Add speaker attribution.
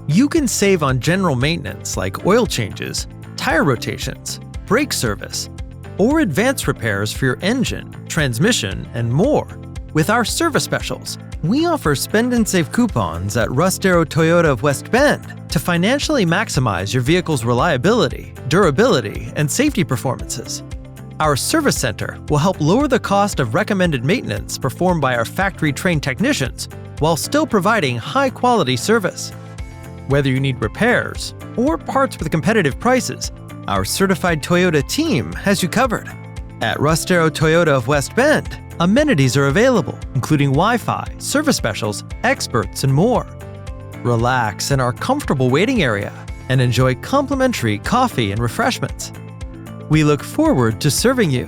Speaker 1: You can save on general maintenance like oil changes, tire rotations, brake service, or advanced repairs for your engine, transmission, and more. With our service specials, we offer spend and save coupons at Russ Darrow Toyota of West Bend to financially maximize your vehicle's reliability, durability, and safety performances. Our service center will help lower the cost of recommended maintenance performed by our factory-trained technicians while still providing high-quality service. Whether you need repairs or parts with competitive prices, our certified Toyota team has you covered. At Russ Darrow Toyota of West Bend, amenities are available, including Wi-Fi, service specials, experts, and more. Relax in our comfortable waiting area and enjoy complimentary coffee and refreshments. We look forward to serving you.